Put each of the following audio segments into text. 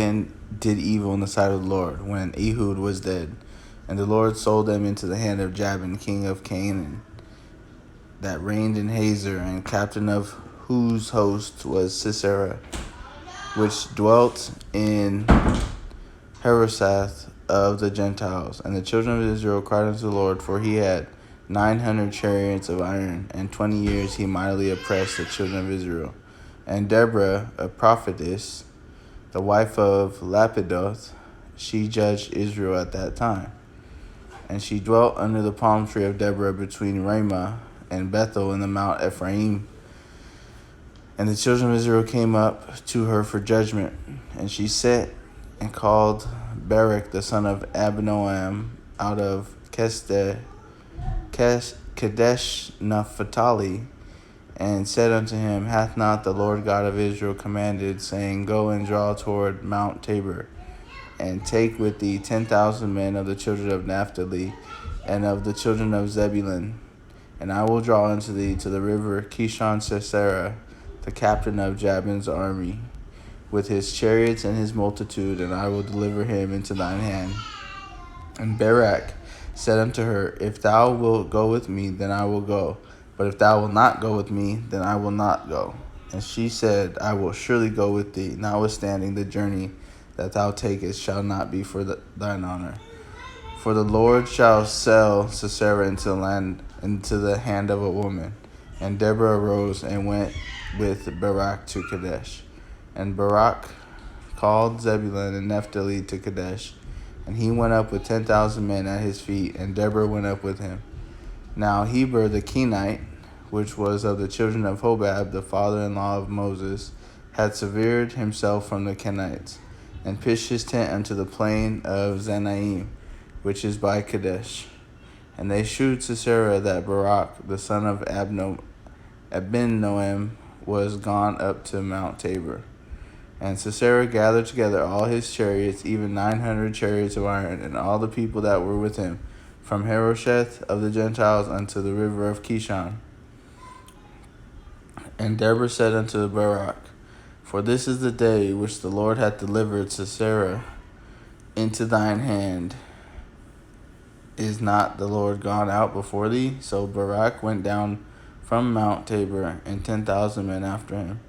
and did evil in the sight of the Lord when Ehud was dead. And the Lord sold them into the hand of Jabin, king of Canaan, that reigned in Hazor, and captain of whose host was Sisera, which dwelt in Harosheth of the Gentiles. And the children of Israel cried unto the Lord, for he had 900 chariots of iron, and 20 years he mightily oppressed the children of Israel. And Deborah, a prophetess, the wife of Lapidoth, she judged Israel at that time. And she dwelt under the palm tree of Deborah between Ramah and Bethel in the Mount Ephraim. And the children of Israel came up to her for judgment. And she sent and called Barak the son of Abinoam out of Kadesh Naphtali, and said unto him, Hath not the Lord God of Israel commanded, saying, Go and draw toward Mount Tabor, and take with thee 10,000 men of the children of Naphtali, and of the children of Zebulun, and I will draw unto thee to the river Kishon Sisera, the captain of Jabin's army, with his chariots and his multitude, and I will deliver him into thine hand. And Barak said unto her, If thou wilt go with me, then I will go. But if thou wilt not go with me, then I will not go. And she said, I will surely go with thee, notwithstanding the journey that thou takest shall not be for thine honor. For the Lord shall sell Sisera into the hand of a woman. And Deborah arose and went with Barak to Kadesh. And Barak called Zebulun and Naphtali to Kadesh. And he went up with 10,000 men at his feet, and Deborah went up with him. Now Heber the Kenite, which was of the children of Hobab, the father-in-law of Moses, had severed himself from the Kenites, and pitched his tent unto the plain of Zanaim, which is by Kadesh. And they shewed Sisera that Barak, the son of Abinoam, was gone up to Mount Tabor. And Sisera gathered together all his chariots, even 900 chariots of iron, and all the people that were with him, from Harosheth of the Gentiles unto the river of Kishon. And Deborah said unto Barak, For this is the day which the Lord hath delivered Sisera into thine hand. Is not the Lord gone out before thee? So Barak went down from Mount Tabor, and 10,000 men after him.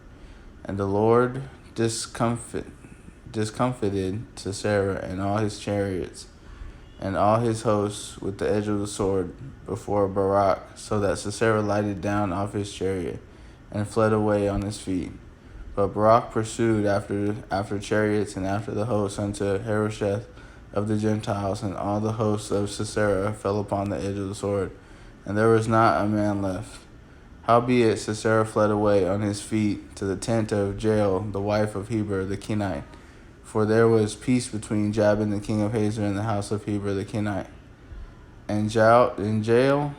And the Lord discomfited Sisera and all his chariots and all his hosts with the edge of the sword before Barak, so that Sisera lighted down off his chariot and fled away on his feet. But Barak pursued after chariots and after the hosts unto Harosheth of the Gentiles, and all the hosts of Sisera fell upon the edge of the sword, and there was not a man left. Howbeit Sisera fled away on his feet to the tent of Jael, the wife of Heber the Kenite. For there was peace between Jabin the king of Hazor and the house of Heber the Kenite. And Jael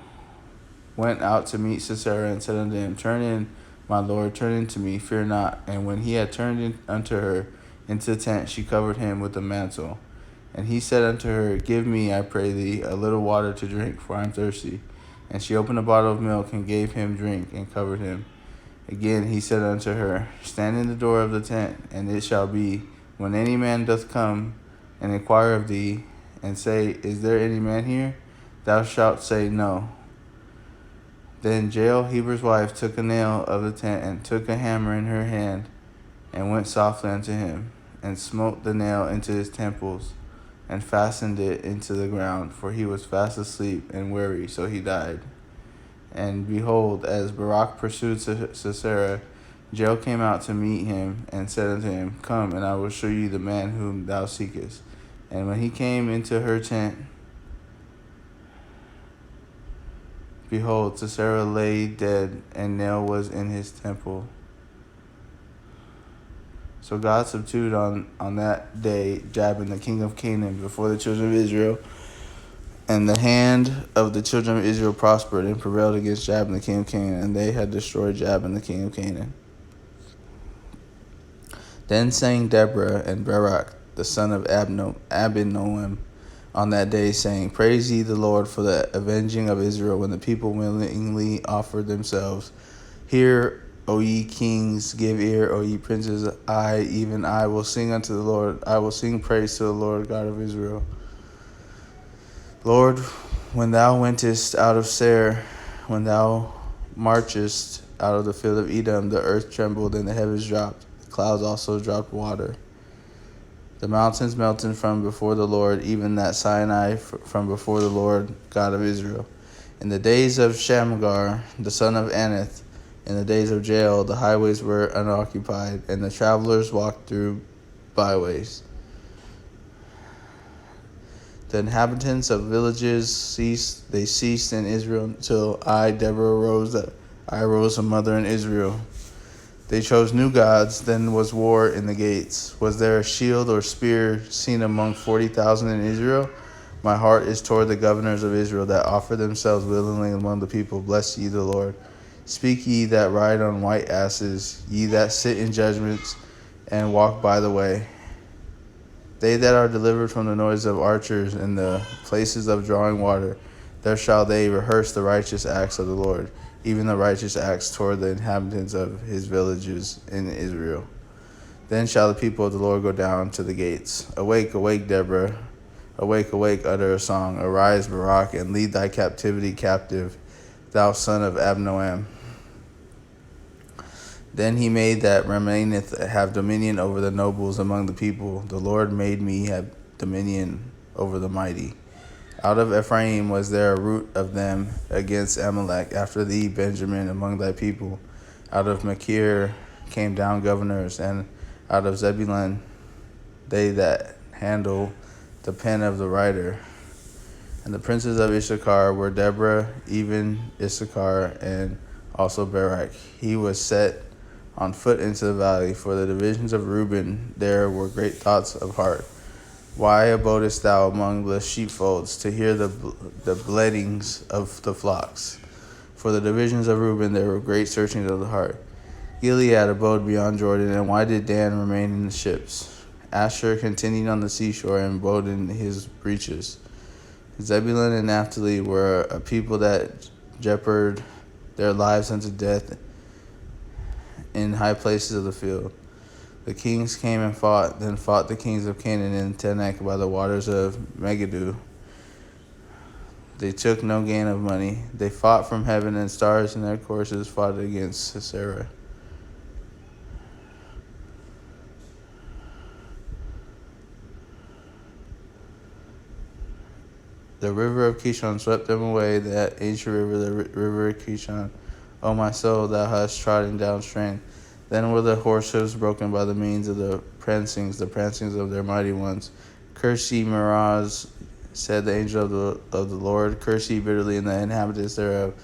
went out to meet Sisera, and said unto him, Turn in, my lord, turn in to me, fear not. And when he had turned in unto her into the tent, she covered him with a mantle. And he said unto her, Give me, I pray thee, a little water to drink, for I am thirsty. And she opened a bottle of milk, and gave him drink, and covered him. Again he said unto her, Stand in the door of the tent, and it shall be, when any man doth come and inquire of thee, and say, Is there any man here? Thou shalt say, No. Then Jael, Heber's wife, took a nail of the tent, and took a hammer in her hand, and went softly unto him, and smote the nail into his temples, and fastened it into the ground, for he was fast asleep and weary, so he died. And behold, as Barak pursued Sisera, Jael came out to meet him, and said unto him, Come, and I will show you the man whom thou seekest. And when he came into her tent, behold, Sisera lay dead, and nail was in his temple. So God subdued on that day Jabin the king of Canaan before the children of Israel. And the hand of the children of Israel prospered and prevailed against Jabin the king of Canaan, and they had destroyed Jabin the king of Canaan. Then sang Deborah and Barak the son of Abinoam on that day, saying, Praise ye the Lord for the avenging of Israel, when the people willingly offered themselves. Hear, O ye kings, give ear, O ye princes, I, even I, will sing unto the Lord. I will sing praise to the Lord God of Israel. Lord, when thou wentest out of Seir, when thou marchest out of the field of Edom, the earth trembled and the heavens dropped. The clouds also dropped water. The mountains melted from before the Lord, even that Sinai from before the Lord God of Israel. In the days of Shamgar, the son of Anath, in the days of Jael, the highways were unoccupied, and the travelers walked through byways. The inhabitants of villages ceased in Israel until I, Deborah, arose, that I arose a mother in Israel. They chose new gods, then was war in the gates. Was there a shield or spear seen among 40,000 in Israel? My heart is toward the governors of Israel that offer themselves willingly among the people. Bless ye the Lord. Speak ye that ride on white asses, ye that sit in judgments and walk by the way. They that are delivered from the noise of archers in the places of drawing water, there shall they rehearse the righteous acts of the Lord, even the righteous acts toward the inhabitants of his villages in Israel. Then shall the people of the Lord go down to the gates. Awake, awake, Deborah. Awake, awake, utter a song. Arise, Barak, and lead thy captivity captive, thou son of Abnoam. Then he made that remaineth have dominion over the nobles among the people. The Lord made me have dominion over the mighty. Out of Ephraim was there a root of them against Amalek. After thee, Benjamin, among thy people. Out of Machir came down governors, and out of Zebulun they that handle the pen of the writer. And the princes of Issachar were Deborah, even Issachar, and also Barak. He was set on foot into the valley. For the divisions of Reuben there were great thoughts of heart. Why abodest thou among the sheepfolds, to hear the bleatings of the flocks? For the divisions of Reuben there were great searchings of the heart. Gilead abode beyond Jordan, and why did Dan remain in the ships? Asher continued on the seashore and abode in his breaches. Zebulun and Naphtali were a people that jeoparded their lives unto death in high places of the field. The kings came and fought, then fought the kings of Canaan in Tanakh by the waters of Megiddo. They took no gain of money. They fought from heaven, and stars in their courses fought against Sisera. The river of Kishon swept them away, that ancient river, the river of Kishon. O my soul, thou hast trodden down strength. Then were the horse hoofs broken by the means of the prancings of their mighty ones. Curse ye, Meroz, said the angel of the Lord. Curse ye bitterly in the inhabitants thereof,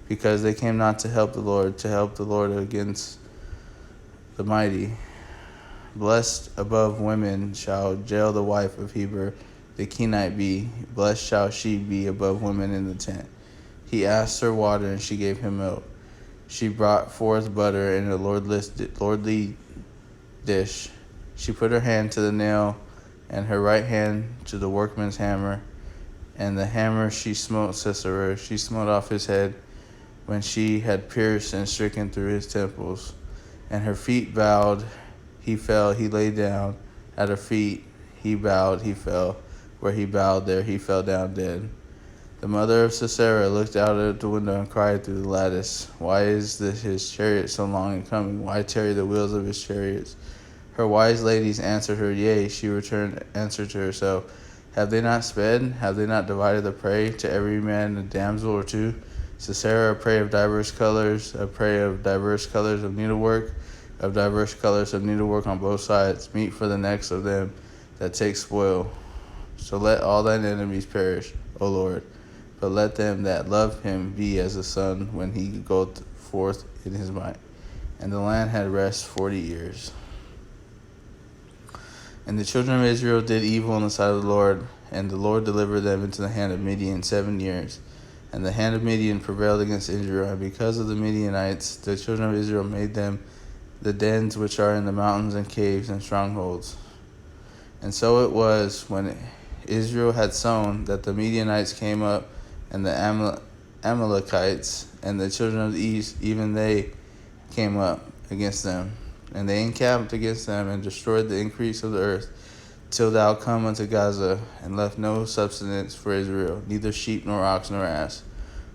because they came not to help the Lord against the mighty. Blessed above women shall Jael the wife of Heber the Kenite be. Blessed shall she be above women in the tent. He asked her water, and she gave him milk. She brought forth butter in a lordly dish. She put her hand to the nail, and her right hand to the workman's hammer. And the hammer she smote Sisera. She smote off his head when she had pierced and stricken through his temples. And her feet bowed, he fell, he lay down. At her feet he bowed, he fell. Where he bowed, there he fell down dead. The mother of Sisera looked out at the window and cried through the lattice, Why is his chariot so long in coming? Why tarry the wheels of his chariots? Her wise ladies answered her, Yea, she returned answer to herself. Have they not sped? Have they not divided the prey, to every man a damsel or two? Sisera, a prey of diverse colors, of needlework, of diverse colors of needlework on both sides, meat for the necks of them that take spoil. So let all thine enemies perish, O Lord, but let them that love him be as the sun when he goeth forth in his might. And the land had rest 40 years. And the children of Israel did evil in the sight of the Lord, and the Lord delivered them into the hand of Midian 7 years. And the hand of Midian prevailed against Israel, and because of the Midianites, the children of Israel made them the dens which are in the mountains and caves and strongholds. And so it was, when Israel had sown, that the Midianites came up, and the Amalekites, and the children of the east, even they came up against them, and they encamped against them and destroyed the increase of the earth, till thou come unto Gaza, and left no substance for Israel, neither sheep nor ox nor ass.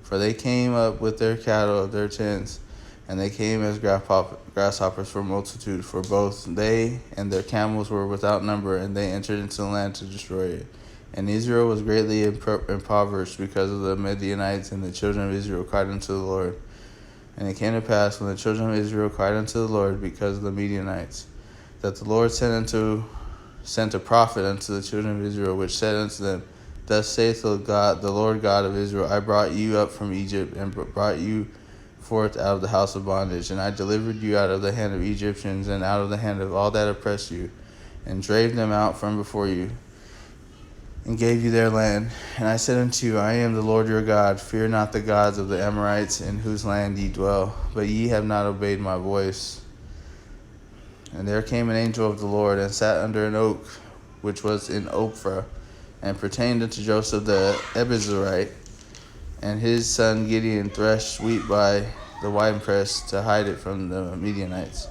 For they came up with their cattle of their tents, and they came as grasshoppers for multitude, for both they and their camels were without number, and they entered into the land to destroy it. And Israel was greatly impoverished because of the Midianites, and the children of Israel cried unto the Lord. And it came to pass, when the children of Israel cried unto the Lord because of the Midianites, that the Lord sent a prophet unto the children of Israel, which said unto them, Thus saith the Lord God of Israel, I brought you up from Egypt, and brought you forth out of the house of bondage, and I delivered you out of the hand of Egyptians, and out of the hand of all that oppressed you, and drave them out from before you, and gave you their land. And I said unto you, I am the Lord your God. Fear not the gods of the Amorites, in whose land ye dwell. But ye have not obeyed my voice. And there came an angel of the Lord, and sat under an oak, which was in Ophrah, and pertained unto Joseph the Abiezrite. And his son Gideon threshed wheat by the winepress, to hide it from the Midianites.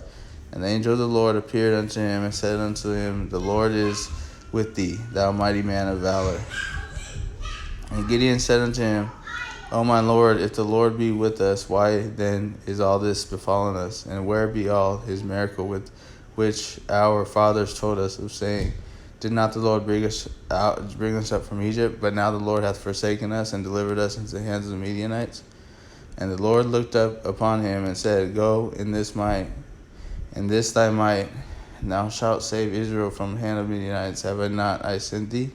And the angel of the Lord appeared unto him, and said unto him, The Lord is with thee, thou mighty man of valor. And Gideon said unto him, O my Lord, if the Lord be with us, why then is all this befallen us? And where be all his miracle with which our fathers told us of, saying, Did not the Lord bring us up from Egypt? But now the Lord hath forsaken us, and delivered us into the hands of the Midianites. And the Lord looked up upon him, and said, Go in this thy might, and thou shalt save Israel from the hand of Midianites. Have I not sent thee?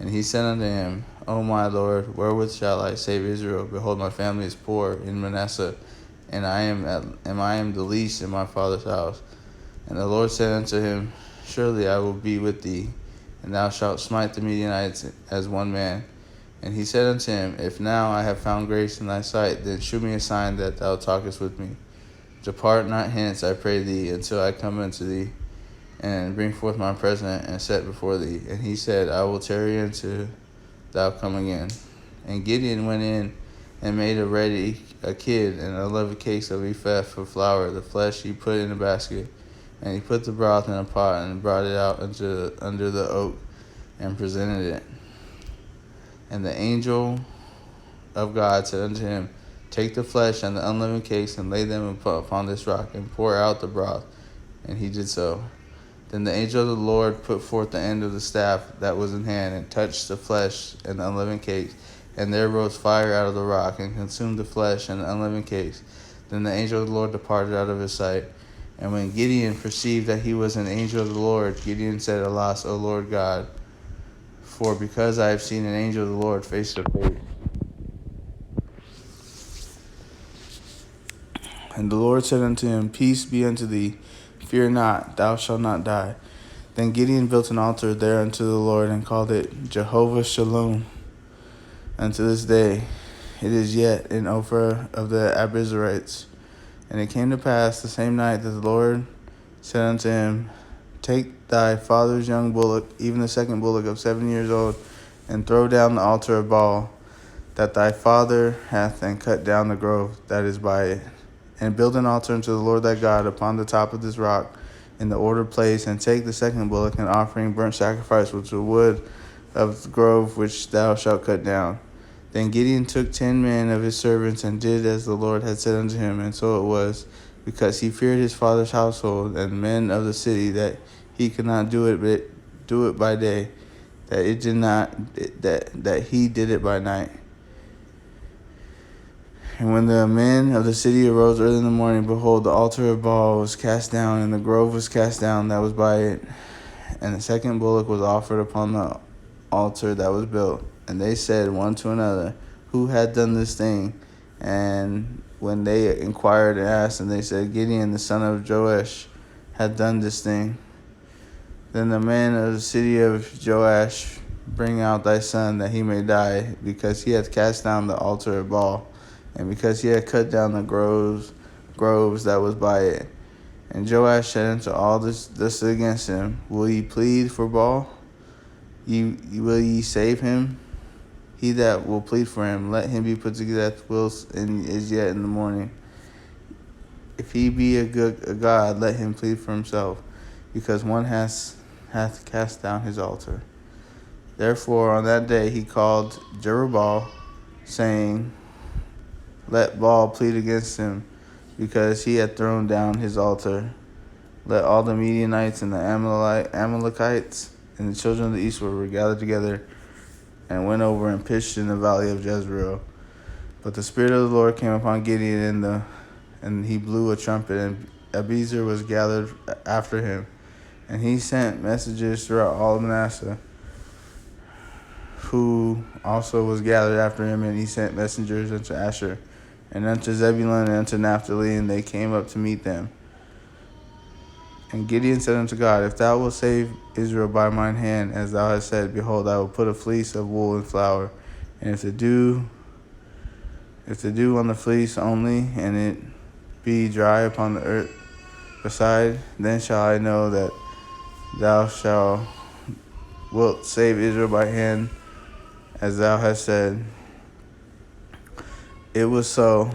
And he said unto him, O my Lord, wherewith shall I save Israel? Behold, my family is poor in Manasseh, and I am the least in my father's house. And the Lord said unto him, Surely I will be with thee, and thou shalt smite the Midianites as one man. And he said unto him, If now I have found grace in thy sight, then shew me a sign that thou talkest with me. Depart not hence, I pray thee, until I come unto thee, and bring forth my present, and set before thee. And he said, I will tarry until thou come again. And Gideon went in, and made ready a kid, and 11 cakes of ephah for flour. The flesh he put in a basket. And he put the broth in a pot, and brought it out under the oak, and presented it. And the angel of God said unto him, Take the flesh and the unleavened cakes, and lay them upon this rock, and pour out the broth. And he did so. Then the angel of the Lord put forth the end of the staff that was in hand, and touched the flesh and the unleavened cakes. And there rose fire out of the rock, and consumed the flesh and the unleavened cakes. Then the angel of the Lord departed out of his sight. And when Gideon perceived that he was an angel of the Lord, Gideon said, Alas, O Lord God, for because I have seen an angel of the Lord face to face. And the Lord said unto him, Peace be unto thee, fear not, thou shalt not die. Then Gideon built an altar there unto the Lord, and called it Jehovah Shalom. Unto this day it is yet in Ophrah of the Abiezrites. And it came to pass the same night that the Lord said unto him, Take thy father's young bullock, even the second bullock of 7 years old, and throw down the altar of Baal that thy father hath, and cut down the grove that is by it. And build an altar unto the Lord thy God upon the top of this rock in the ordered place, and take the second bullock, and offering burnt sacrifice with the wood of the grove which thou shalt cut down. Then Gideon took 10 men of his servants, and did as the Lord had said unto him. And so it was, because he feared his father's household and men of the city, that he could not do it by day, that he did it by night. And when the men of the city arose early in the morning, behold, the altar of Baal was cast down, and the grove was cast down that was by it. And the second bullock was offered upon the altar that was built. And they said one to another, Who had done this thing? And when they inquired and asked, and they said, Gideon the son of Joash had done this thing. Then the men of the city of Joash, Bring out thy son, that he may die, because he hath cast down the altar of Baal, and because he had cut down the groves that was by it. And Joash said unto all this against him, Will ye plead for Baal? Will ye save him? He that will plead for him, let him be put to death whilst is yet in the morning. if he be a God, let him plead for himself, because one hath cast down his altar. Therefore on that day he called Jerubbaal, saying, Let Baal plead against him, because he had thrown down his altar. Let all the Midianites and the Amalekites and the children of the eastward were gathered together and went over and pitched in the valley of Jezreel. But the Spirit of the Lord came upon Gideon, and he blew a trumpet, and Abiezer was gathered after him. And he sent messengers throughout all of Manasseh, who also was gathered after him, and he sent messengers unto Asher, and unto Zebulun, and unto Naphtali, and they came up to meet them. And Gideon said unto God, If thou wilt save Israel by mine hand, as thou hast said, behold, I will put a fleece of wool and flour, and if the dew on the fleece only, and it be dry upon the earth beside, then shall I know that thou wilt save Israel by hand, as thou hast said. It was so.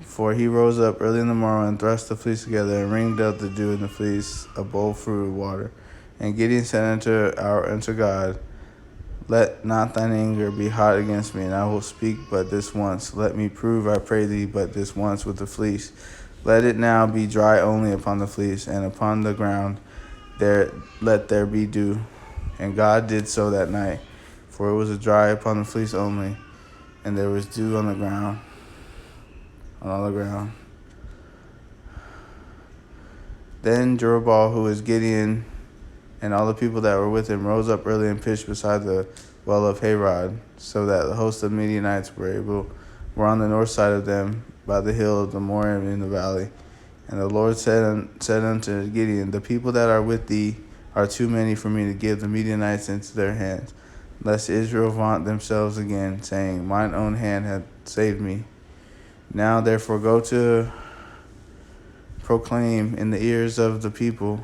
For he rose up early in the morning and thrust the fleece together and wringed out the dew in the fleece, a bowl full of water. And Gideon said unto God, Let not thine anger be hot against me, and I will speak but this once. Let me prove, I pray thee, but this once with the fleece. Let it now be dry only upon the fleece, and upon the ground let there be dew. And God did so that night, for it was dry upon the fleece only, and there was dew on all the ground. Then Jerubbaal, who is Gideon, and all the people that were with him, rose up early and pitched beside the well of Harod, so that the host of Midianites were on the north side of them, by the hill of the Morim in the valley. And the Lord said unto Gideon, The people that are with thee are too many for me to give the Midianites into their hands, lest Israel vaunt themselves again, saying, Mine own hand hath saved me. Now therefore go to proclaim in the ears of the people,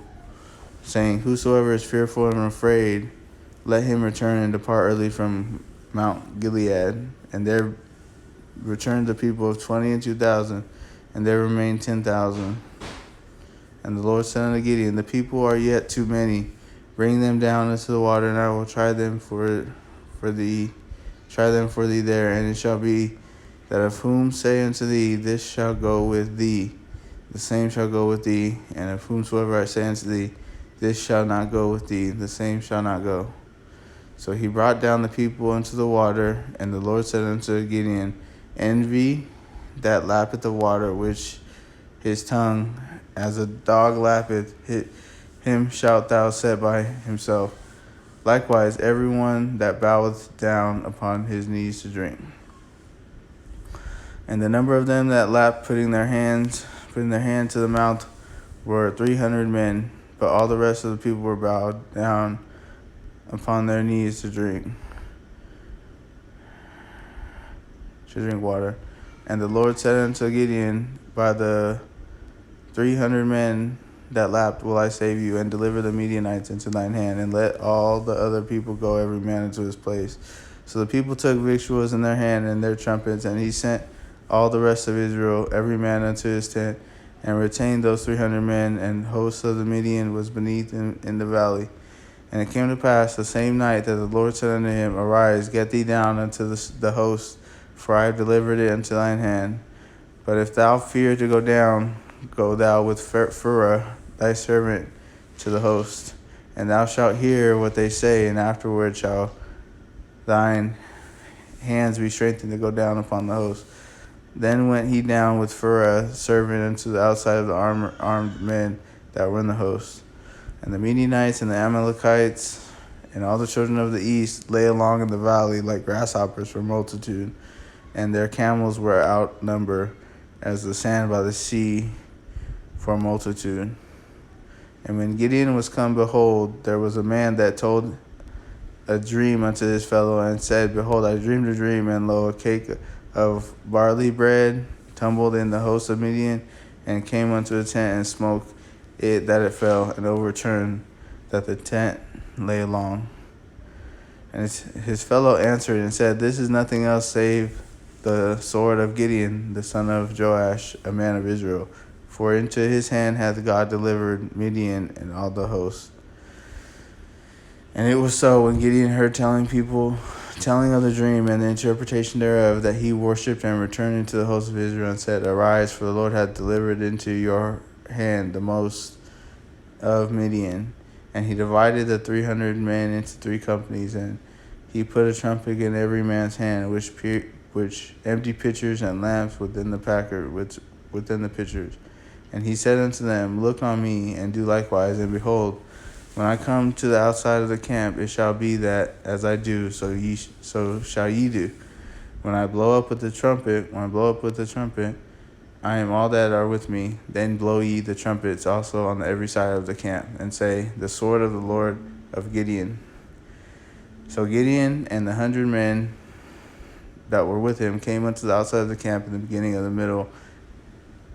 saying, Whosoever is fearful and afraid, let him return and depart early from Mount Gilead. And there returned the people of 20 and 2,000, and there remained 10,000. And the Lord said unto Gideon, The people are yet too many. Bring them down into the water, and I will try them for thee there. And it shall be that of whom say unto thee, This shall go with thee, the same shall go with thee. And of whomsoever I say unto thee, This shall not go with thee, the same shall not go. So he brought down the people into the water, and the Lord said unto Gideon, Envy that lappeth the water, which his tongue as a dog lappeth, him shalt thou set by himself. Likewise, everyone that boweth down upon his knees to drink. And the number of them that lapped, putting their hand to the mouth, were 300 men, but all the rest of the people were bowed down upon their knees to drink water. And the Lord said unto Gideon, By the 300 men that lapped will I save you, and deliver the Midianites into thine hand, and let all the other people go every man into his place. So the people took victuals in their hand and their trumpets, and he sent all the rest of Israel, every man unto his tent, and retained those 300 men, and hosts of the Midian was beneath in the valley. And it came to pass the same night that the Lord said unto him, Arise, get thee down unto the host, for I have delivered it into thine hand. But if thou fear to go down, go thou with Phurah thy servant to the host, and thou shalt hear what they say, and afterward shall thine hands be strengthened to go down upon the host. Then went he down with Phurah servant unto the outside of the armed men that were in the host. And the Midianites and the Amalekites and all the children of the east lay along in the valley like grasshoppers for multitude, and their camels were outnumbered as the sand by the sea for multitude. And when Gideon was come, behold, there was a man that told a dream unto his fellow, and said, Behold, I dreamed a dream, and lo, a cake of barley bread tumbled in the host of Midian, and came unto the tent, and smote it that it fell, and overturned that the tent lay along. And his fellow answered and said, This is nothing else save the sword of Gideon, the son of Joash, a man of Israel. For into his hand hath God delivered Midian and all the host. And it was so, when Gideon heard telling of the dream and the interpretation thereof, that he worshipped and returned into the host of Israel and said, Arise, for the Lord hath delivered into your hand the most of Midian. And he divided the 300 men into 3 companies, and he put a trumpet in every man's hand, which empty pitchers and lamps within the pitchers. And he said unto them, Look on me, and do likewise, and behold, when I come to the outside of the camp, it shall be that as I do, so shall ye do. When I blow up with the trumpet, I am all that are with me. Then blow ye the trumpets also on every side of the camp, and say, The sword of the Lord of Gideon. So Gideon and the 100 men that were with him came unto the outside of the camp in the beginning of the middle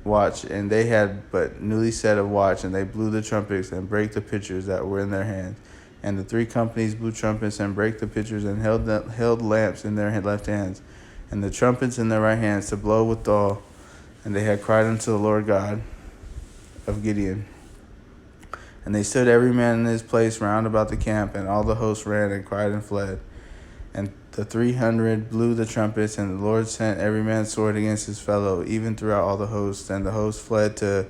watch, and they had but newly set a watch, and they blew the trumpets and brake the pitchers that were in their hands. And the 3 companies blew trumpets and brake the pitchers and held lamps in their left hands, and the trumpets in their right hands to blow withal. And they had cried unto the Lord God of Gideon. And they stood every man in his place round about the camp, and all the host ran and cried and fled. And the 300 blew the trumpets, and the Lord sent every man's sword against his fellow, even throughout all the hosts. And the host fled to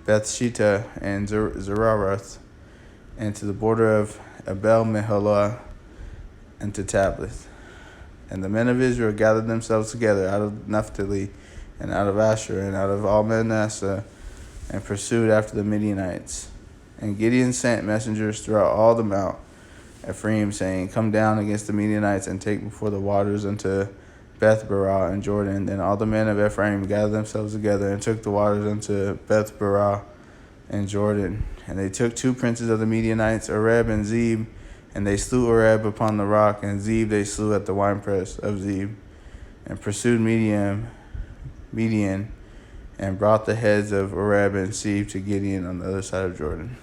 Bethshittah and Zeraroth, and to the border of Abel-Meholah, and to Tabith. And the men of Israel gathered themselves together out of Naphtali, and out of Asher, and out of all Manasseh, and pursued after the Midianites. And Gideon sent messengers throughout all the Mount Ephraim, saying, Come down against the Midianites, and take before the waters unto Beth-barah and Jordan. Then all the men of Ephraim gathered themselves together, and took the waters unto Beth-barah and Jordan. And they took 2 princes of the Midianites, Oreb and Zeb, and they slew Oreb upon the rock, and Zeb they slew at the winepress of Zeb, and pursued Midian, and brought the heads of Oreb and Zeb to Gideon on the other side of Jordan.